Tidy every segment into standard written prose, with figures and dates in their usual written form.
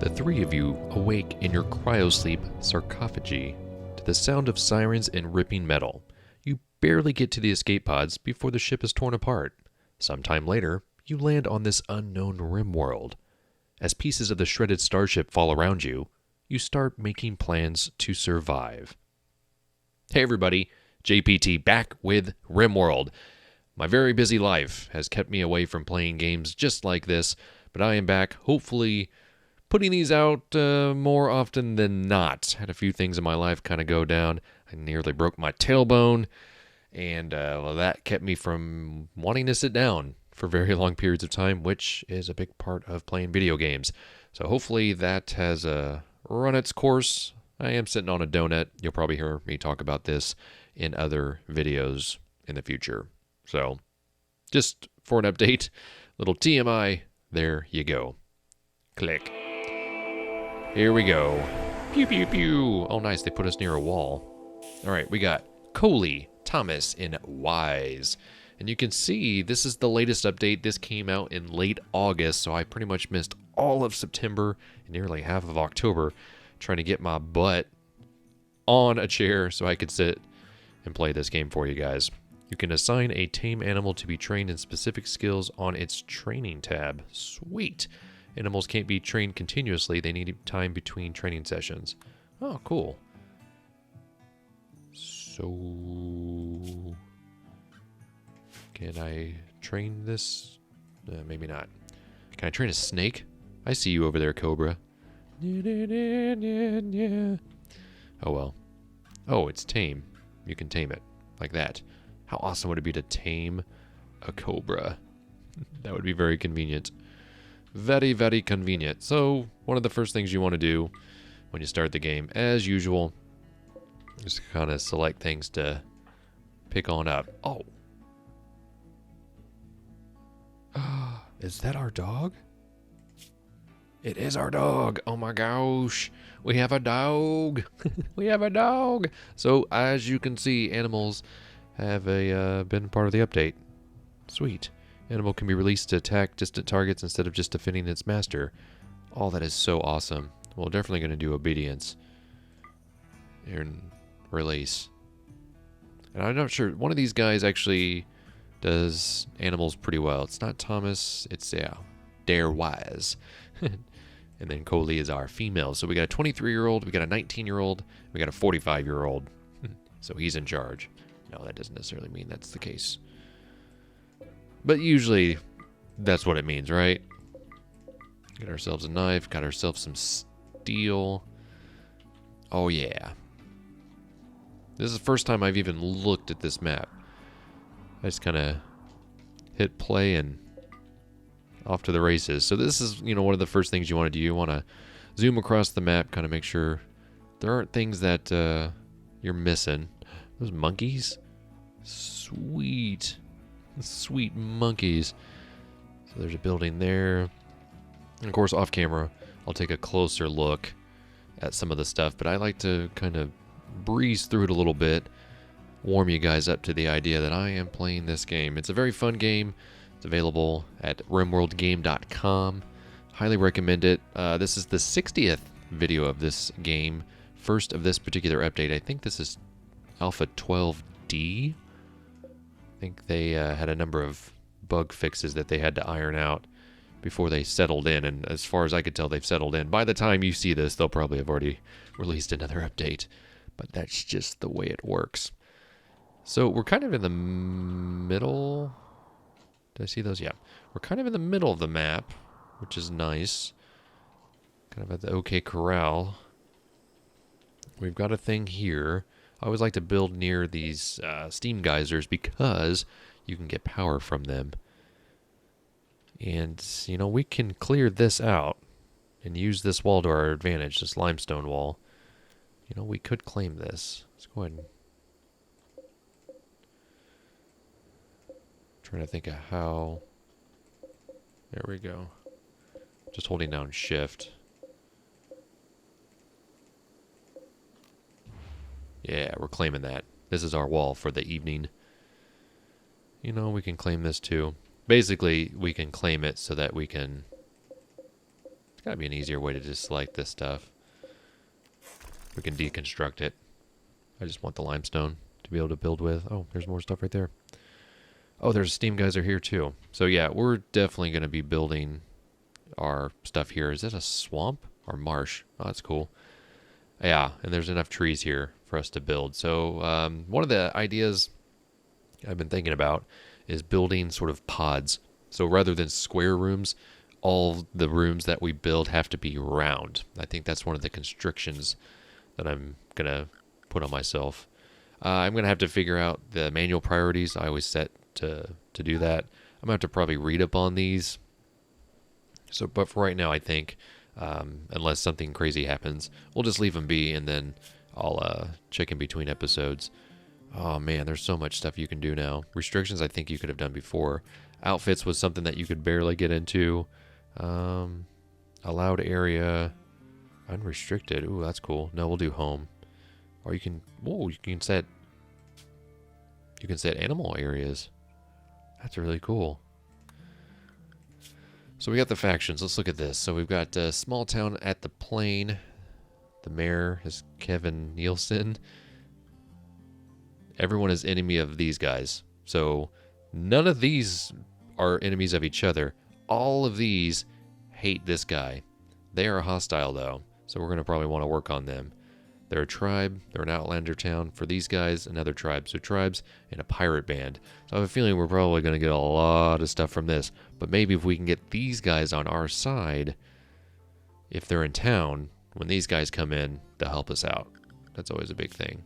The three of you awake in your cryosleep sarcophagi to the sound of sirens and ripping metal. You barely get to the escape pods before the ship is torn apart. Sometime later, you land on this unknown Rimworld. As pieces of the shredded starship fall around you, you start making plans to survive. Hey everybody, JPT back with Rimworld. My very busy life has kept me away from playing games just like this, but I am back, hopefully putting these out more often than not. Had a few things in my life kind of go down. I nearly broke my tailbone, and that kept me from wanting to sit down for very long periods of time, which is a big part of playing video games. So hopefully that has run its course. I am sitting on a donut. You'll probably hear me talk about this in other videos in the future. So just for an update, little TMI, there you go. Click. Here we go. Pew, pew, pew. Oh, nice. They put us near a wall. All right, we got Coley, Thomas, and Wise. And you can see this is the latest update. This came out in late August, so I pretty much missed all of September and nearly half of October trying to get my butt on a chair so I could sit and play this game for you guys. You can assign a tame animal to be trained in specific skills on its training tab. Sweet. Animals can't be trained continuously. They need time between training sessions. Oh, cool. So, can I train this? Maybe not. Can I train a snake? I see you over there, Cobra. Oh, well. Oh, it's tame. You can tame it. Like that. How awesome would it be to tame a cobra? That would be very convenient. Very, very convenient. So, one of the first things you want to do when you start the game, as usual, is kind of select things to pick on up. Oh. Is that our dog? It is our dog. Oh my gosh. We have a dog. We have a dog. So, as you can see, animals have been part of the update. Sweet. Animal can be released to attack distant targets instead of just defending its master. Oh, that is so awesome. Well, definitely going to do obedience. And release. And I'm not sure. One of these guys actually does animals pretty well. It's not Thomas. It's, Dare Wise. And then Coley is our female. So we got a 23-year-old, we got a 19-year-old, we got a 45-year-old. So he's in charge. No, that doesn't necessarily mean that's the case. But usually, that's what it means, right? Got ourselves a knife, got ourselves some steel. Oh, yeah. This is the first time I've even looked at this map. I just kind of hit play and off to the races. So this is, one of the first things you want to do. You want to zoom across the map, kind of make sure there aren't things that you're missing. Those monkeys? Sweet. Sweet monkeys. So there's a building there. And of course, off camera, I'll take a closer look at some of the stuff, but I like to kind of breeze through it a little bit, warm you guys up to the idea that I am playing this game. It's a very fun game. It's available at rimworldgame.com. Highly recommend it. This is the 60th video of this game, first of this particular update. I think this is Alpha 12D. I think they had a number of bug fixes that they had to iron out before they settled in, and as far as I could tell, they've settled in. By the time you see this, they'll probably have already released another update, but that's just the way it works. So we're kind of in the middle. Did I see those? Yeah. We're kind of in the middle of the map, which is nice. Kind of at the OK Corral. We've got a thing here. I always like to build near these steam geysers because you can get power from them. And, we can clear this out and use this wall to our advantage, this limestone wall. We could claim this. Let's go ahead and trying to think of how. There we go. Just holding down shift. Yeah, we're claiming that. This is our wall for the evening. We can claim this too. Basically, we can claim it so that we can gotta be an easier way to just select this stuff. We can deconstruct it. I just want the limestone to be able to build with. Oh, there's more stuff right there. Oh, there's steam geyser here too. So yeah, we're definitely going to be building our stuff here. Is it a swamp or marsh? Oh, that's cool. Yeah, and there's enough trees here for us to build. So one of the ideas I've been thinking about is building sort of pods. So rather than square rooms, all the rooms that we build have to be round. I think that's one of the constrictions that I'm going to put on myself. I'm going to have to figure out the manual priorities I always set to do that. I'm going to have to probably read up on these. So, but for right now, I think, unless something crazy happens, we'll just leave them be, and then I'll check in between episodes. Oh man, there's so much stuff you can do now. Restrictions I think you could have done before. Outfits was something that you could barely get into. Allowed area. Unrestricted. Ooh, that's cool. No, we'll do home. Or you can... Whoa, you can set... You can set animal areas. That's really cool. So we got the factions. Let's look at this. So we've got Small Town at the Plain. The mayor is Kevin Nielsen. Everyone is enemy of these guys. So none of these are enemies of each other. All of these hate this guy. They are hostile though. So we're going to probably want to work on them. They're a tribe. They're an outlander town. For these guys, another tribe. So tribes and a pirate band. So I have a feeling we're probably going to get a lot of stuff from this. But maybe if we can get these guys on our side, if they're in town, when these guys come in, they'll help us out. That's always a big thing.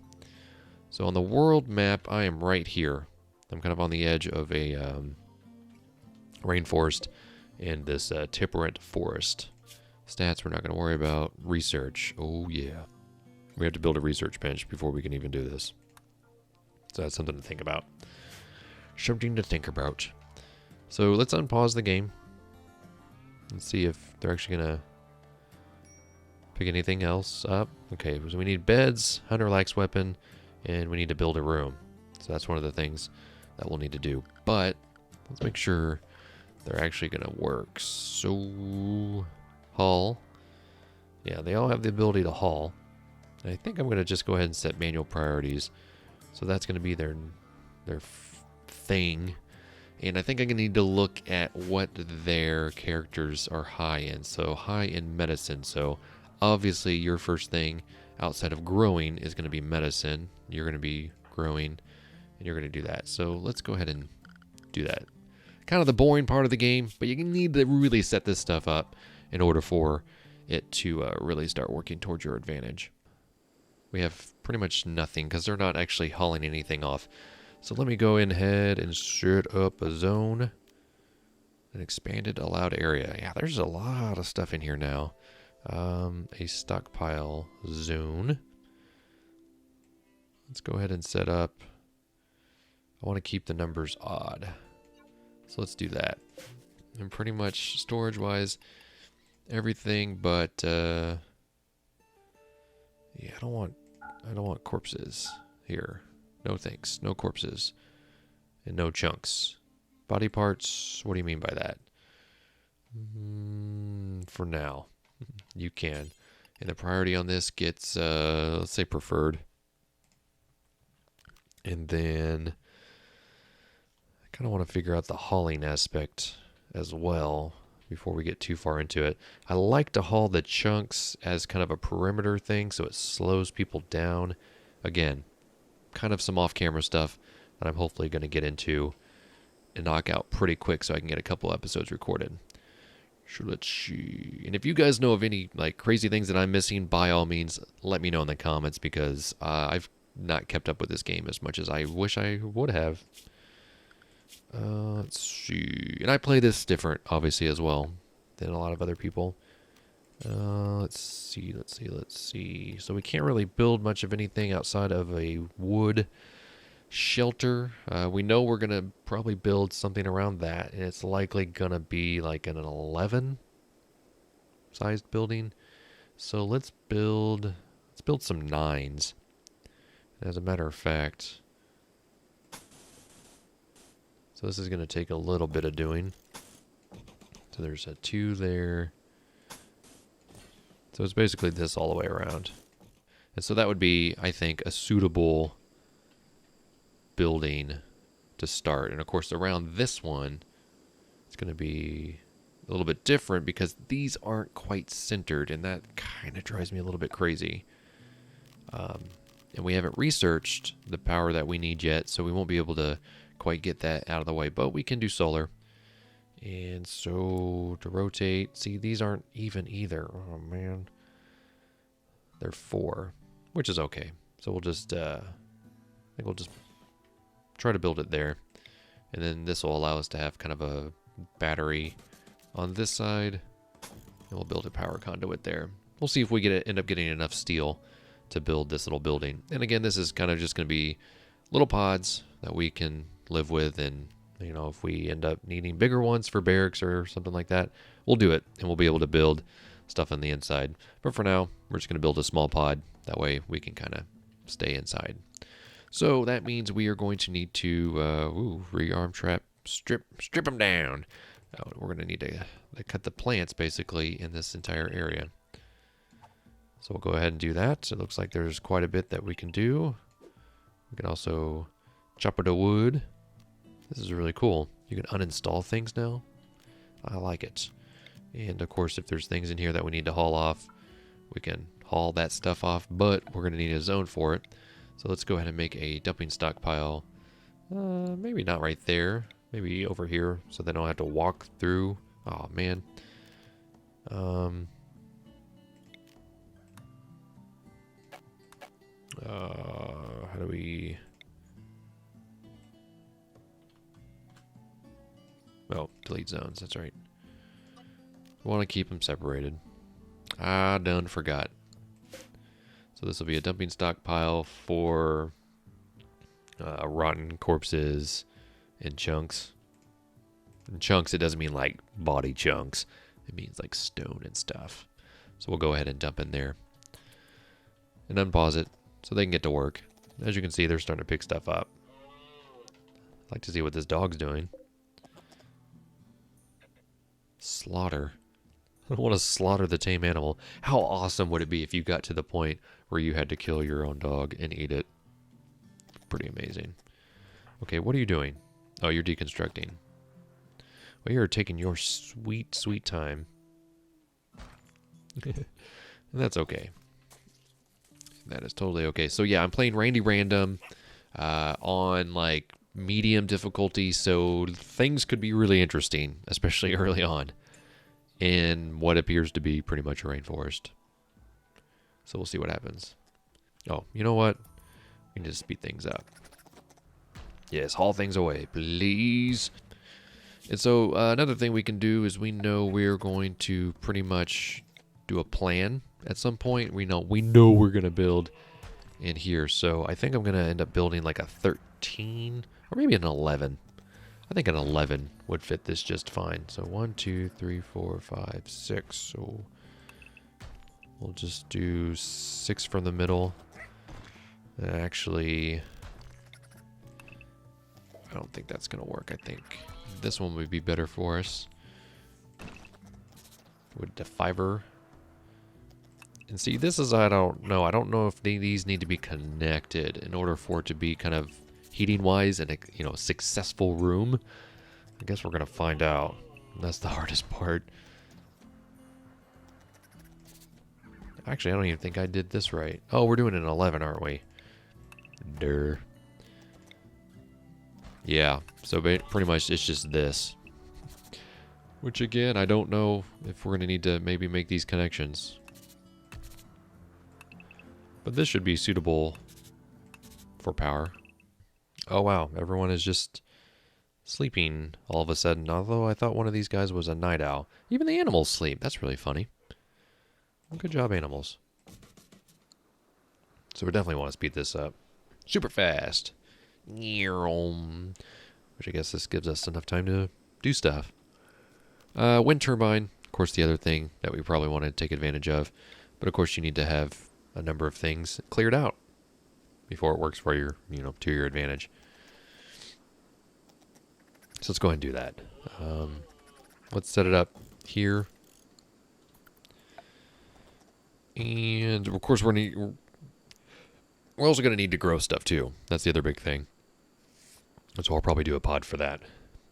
So on the world map, I am right here. I'm kind of on the edge of a rainforest and this Tipperant forest. Stats we're not going to worry about. Research. Oh, yeah. We have to build a research bench before we can even do this. So that's something to think about. Something to think about. So let's unpause the game. Let's see if they're actually going to pick anything else up. Okay, so we need beds, hunter lax weapon, and we need to build a room. So that's one of the things that we'll need to do. But let's make sure they're actually going to work. So, haul. Yeah, they all have the ability to haul. And I think I'm going to just go ahead and set manual priorities. So that's going to be their thing. And I think I'm going to need to look at what their characters are high in. So high in medicine. So obviously your first thing outside of growing is going to be medicine. You're going to be growing and you're going to do that. So let's go ahead and do that. Kind of the boring part of the game, but you need to really set this stuff up in order for it to really start working towards your advantage. We have pretty much nothing because they're not actually hauling anything off. So let me go ahead and set up a zone. An expanded allowed area. Yeah, there's a lot of stuff in here now. A stockpile zone. Let's go ahead and set up. I want to keep the numbers odd. So let's do that. And pretty much storage-wise, everything but yeah, I don't want corpses here. No thanks. No corpses. And no chunks. Body parts, what do you mean by that? For now. You can. And the priority on this gets, let's say preferred. And then I kind of want to figure out the hauling aspect as well before we get too far into it. I like to haul the chunks as kind of a perimeter thing so it slows people down. Again, kind of some off-camera stuff that I'm hopefully going to get into and knock out pretty quick so I can get a couple episodes recorded. So let's see. And if you guys know of any like crazy things that I'm missing, by all means, let me know in the comments because I've not kept up with this game as much as I wish I would have. Let's see. And I play this different, obviously, as well than a lot of other people. Let's see. So we can't really build much of anything outside of a wood shelter. We know we're going to probably build something around that, and it's likely going to be like an 11 sized building. So let's build some 9s. As a matter of fact, so this is going to take a little bit of doing. So there's a 2 there. So it's basically this all the way around. And so that would be, I think, a suitable building to start. And of course, around this one, it's going to be a little bit different because these aren't quite centered, and that kind of drives me a little bit crazy. And we haven't researched the power that we need yet, so we won't be able to quite get that out of the way, but we can do solar. And so to rotate, see, these aren't even either. Oh man, they're 4, which is okay. So we'll just, I think we'll just try to build it there. And then this will allow us to have kind of a battery on this side, and we'll build a power conduit there. We'll see if we end up getting enough steel to build this little building. And again, this is kind of just going to be little pods that we can live with, and you know, if we end up needing bigger ones for barracks or something like that, we'll do it, and we'll be able to build stuff on the inside. But for now, we're just going to build a small pod. That way we can kind of stay inside. So that means we are going to need to rearm trap, strip them down. We're going to need to cut the plants basically in this entire area. So we'll go ahead and do that. It looks like there's quite a bit that we can do. We can also chop the wood. This is really cool. You can uninstall things now. I like it. And of course, if there's things in here that we need to haul off, we can haul that stuff off, but we're going to need a zone for it. So let's go ahead and make a dumping stockpile. Maybe not right there. Maybe over here so they don't have to walk through. Oh, man. How do we... Oh, delete zones. That's right. We want to keep them separated. I done forgot. So this will be a dumping stockpile for rotten corpses and chunks. And chunks, it doesn't mean like body chunks. It means like stone and stuff. So we'll go ahead and dump in there. And unpause it so they can get to work. As you can see, they're starting to pick stuff up. I'd like to see what this dog's doing. Slaughter. I don't want to slaughter the tame animal. How awesome would it be if you got to the point where you had to kill your own dog and eat it? Pretty amazing. Okay, what are you doing? Oh, you're deconstructing. Well, you're taking your sweet, sweet time. And that's okay. That is totally okay. So yeah, I'm playing Randy Random on like medium difficulty, so things could be really interesting, especially early on, in what appears to be pretty much a rainforest. So we'll see what happens. Oh, you know what? We can just speed things up. Yes, haul things away, please. And so another thing we can do is we know we're going to pretty much do a plan at some point. We know we're going to build in here. So I think I'm going to end up building like a 13 or maybe an 11. I think an 11 would fit this just fine. So 1, 2, 3, 4, 5, 6. So we'll just do 6 from the middle. Actually, I don't think that's going to work. I think this one would be better for us. With the fiber. And see, this is, I don't know. I don't know if these need to be connected in order for it to be kind of heating-wise and a successful room. I guess we're going to find out. That's the hardest part. Actually, I don't even think I did this right. Oh, we're doing an 11, aren't we? Durr. Yeah, so pretty much it's just this. Which again, I don't know if we're going to need to maybe make these connections. But this should be suitable for power. Oh wow, everyone is just sleeping all of a sudden. Although I thought one of these guys was a night owl. Even the animals sleep. That's really funny. Good job, animals. So we definitely want to speed this up. Super fast. Which I guess this gives us enough time to do stuff. Wind turbine, of course, the other thing that we probably want to take advantage of. But of course, you need to have a number of things cleared out before it works for your, to your advantage. So let's go ahead and do that. Let's set it up here. And of course we're also going to need to grow stuff too. That's the other big thing. So I'll probably do a pod for that.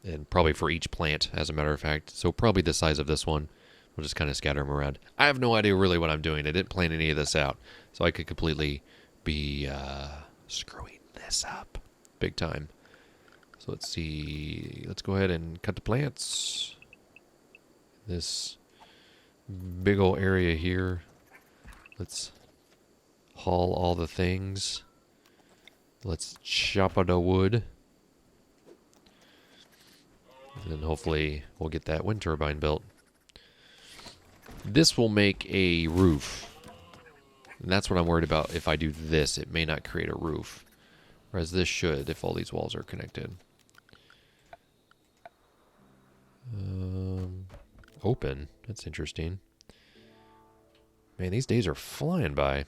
And probably for each plant, as a matter of fact. So probably the size of this one. We'll just kind of scatter them around. I have no idea really what I'm doing. I didn't plan any of this out. So I could completely be screwing this up big time. So let's see. Let's go ahead and cut the plants. This big old area here. Let's haul all the things. Let's chop out the wood. And then hopefully we'll get that wind turbine built. This will make a roof. And that's what I'm worried about. If I do this, it may not create a roof. Whereas this should, if all these walls are connected. Open. That's interesting. Man, these days are flying by.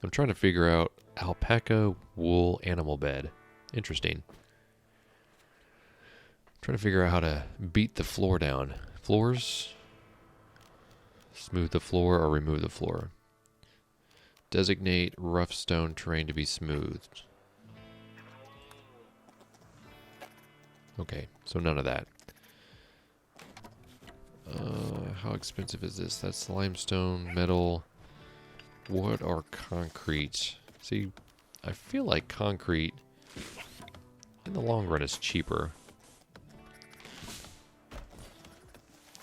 I'm trying to figure out alpaca wool animal bed. Interesting. Trying to figure out how to beat the floor down. Floors. Smooth the floor or remove the floor. Designate rough stone terrain to be smoothed. Okay, so none of that. How expensive is this? That's limestone, metal, wood, or concrete. See, I feel like concrete in the long run is cheaper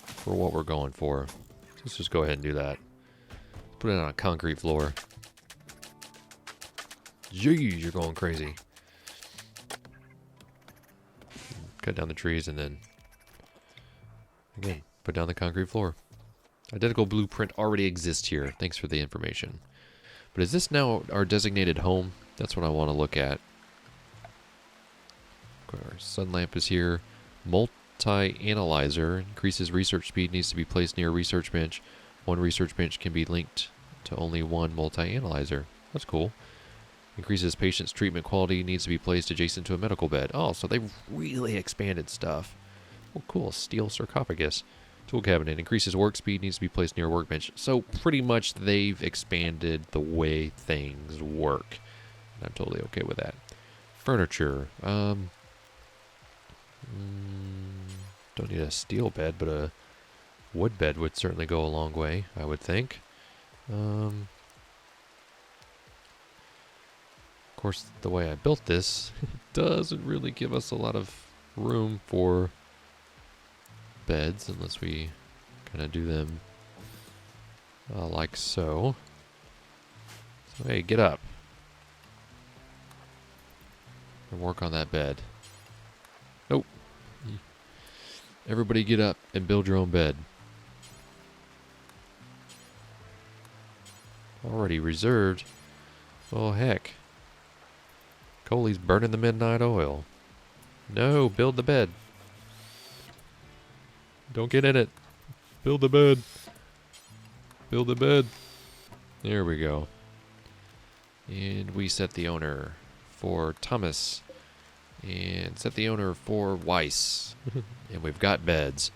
for what we're going for. Let's just go ahead and do that. Put it on a concrete floor. Jeez, you're going crazy. Cut down the trees and then again, put down the concrete floor. Identical blueprint already exists here. Thanks for the information. But is this now our designated home? That's what I want to look at. Our sun lamp is here. Multi-analyzer. Increases research speed. Needs to be placed near a research bench. One research bench can be linked to only one multi-analyzer. That's cool. Increases patient's treatment quality. Needs to be placed adjacent to a medical bed. Oh, so they've really expanded stuff. Oh, cool. Steel sarcophagus. Tool cabinet. Increases work speed. Needs to be placed near a workbench. So pretty much they've expanded the way things work. And I'm totally okay with that. Furniture. Don't need a steel bed, but a wood bed would certainly go a long way, I would think. Of course, the way I built this doesn't really give us a lot of room for beds unless we kind of do them like so. So hey, get up and work on that bed. Nope. Everybody get up and build your own bed. Already reserved. Oh heck. Coley's burning the midnight oil. No, build the bed. Don't get in it. Build the bed. Build the bed. There we go. And we set the owner for Thomas. And set the owner for Weiss. And we've got beds.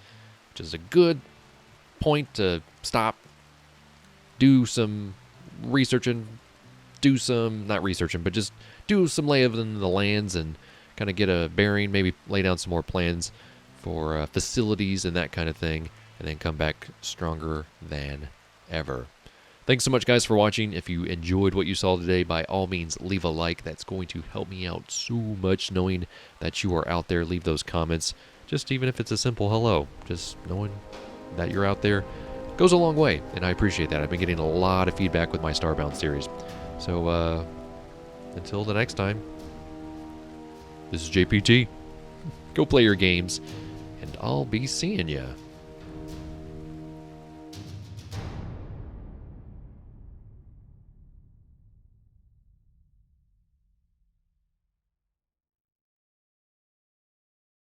Which is a good point to stop. Do some researching. Do some, not researching, but just do some lay of the lands and kind of get a bearing. Maybe lay down some more plans for facilities and that kind of thing. And then come back stronger than ever. Thanks so much, guys, for watching. If you enjoyed what you saw today, by all means, leave a like. That's going to help me out so much knowing that you are out there. Leave those comments. Just even if it's a simple hello. Just knowing that you're out there goes a long way, and I appreciate that. I've been getting a lot of feedback with my Starbound series. So, until the next time, this is JPT. Go play your games, and I'll be seeing ya.